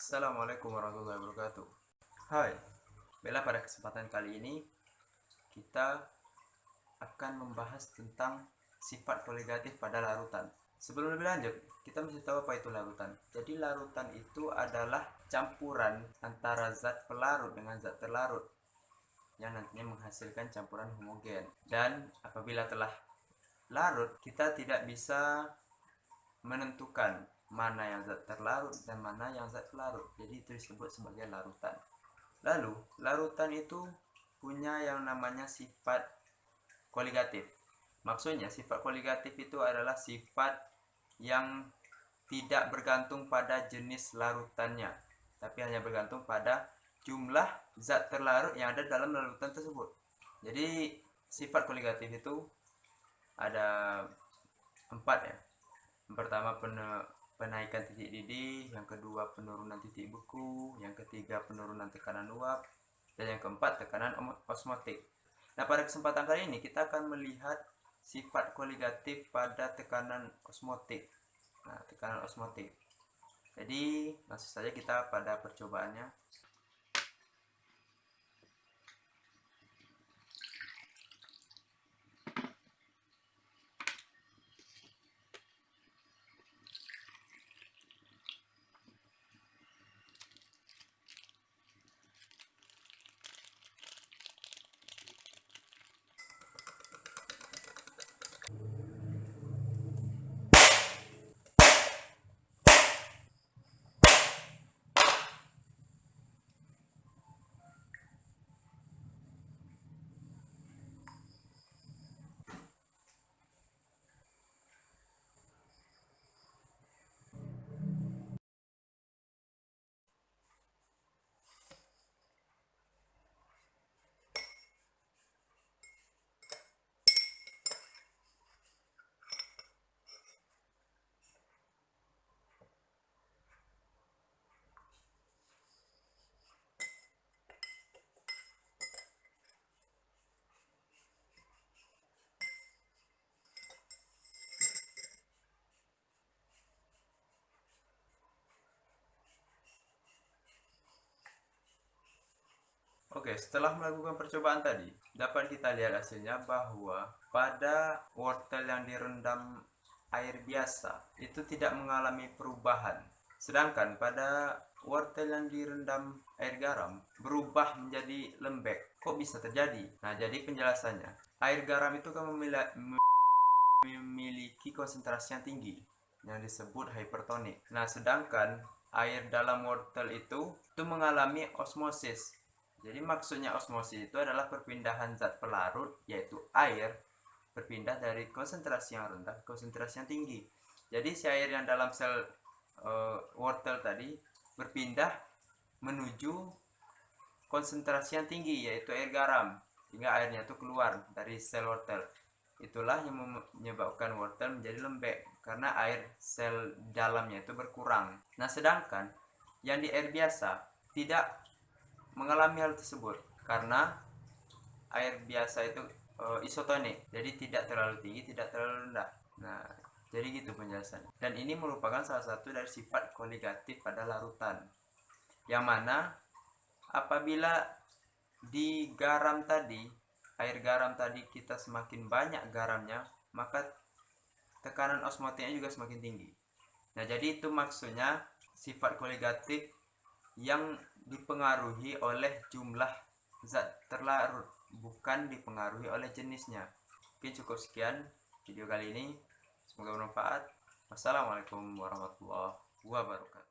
Assalamualaikum warahmatullahi wabarakatuh. Hai, Bella, pada kesempatan kali ini kita akan membahas tentang sifat koligatif pada larutan. Sebelum lebih lanjut, kita mesti tahu apa itu larutan. Jadi larutan itu adalah campuran antara zat pelarut dengan zat terlarut yang nantinya menghasilkan campuran homogen. Dan apabila telah larut, kita tidak bisa menentukan mana yang zat terlarut dan mana yang zat pelarut. Jadi itu disebut sebagai larutan. Lalu, larutan itu punya yang namanya sifat koligatif. Maksudnya, sifat koligatif itu adalah sifat yang tidak bergantung pada jenis larutannya, tapi hanya bergantung pada jumlah zat terlarut yang ada dalam larutan tersebut. Jadi, sifat koligatif itu ada 4 ya. Yang pertama penaikan titik didih, yang kedua penurunan titik beku, yang ketiga penurunan tekanan uap, dan yang keempat tekanan osmotik. Nah, pada kesempatan kali ini kita akan melihat sifat koligatif pada tekanan osmotik. Nah, tekanan osmotik. Jadi, langsung saja kita pada percobaannya. Oke, setelah melakukan percobaan tadi, dapat kita lihat hasilnya bahwa pada wortel yang direndam air biasa itu tidak mengalami perubahan. Sedangkan pada wortel yang direndam air garam berubah menjadi lembek. Kok bisa terjadi? Nah, jadi penjelasannya, air garam itu kan memiliki konsentrasi yang tinggi yang disebut hipertonik. Nah, sedangkan air dalam wortel itu mengalami osmosis. Jadi maksudnya osmosis itu adalah perpindahan zat pelarut, yaitu air, berpindah dari konsentrasi yang rendah ke konsentrasi yang tinggi. Jadi si air yang dalam sel wortel tadi berpindah menuju konsentrasi yang tinggi, yaitu air garam, hingga airnya itu keluar dari sel wortel. Itulah yang menyebabkan wortel menjadi lembek, karena air sel dalamnya itu berkurang. Nah, sedangkan yang di air biasa tidak mengalami hal tersebut, karena air biasa itu isotonik, jadi tidak terlalu tinggi, tidak terlalu rendah. Nah, jadi gitu penjelasannya. Dan ini merupakan salah satu dari sifat koligatif pada larutan, yang mana apabila di garam tadi, air garam tadi kita semakin banyak garamnya, maka tekanan osmotiknya juga semakin tinggi. Nah, jadi itu maksudnya sifat koligatif yang dipengaruhi oleh jumlah zat terlarut, bukan dipengaruhi oleh jenisnya. Oke, cukup sekian video kali ini. Semoga bermanfaat. Wassalamualaikum warahmatullahi wabarakatuh.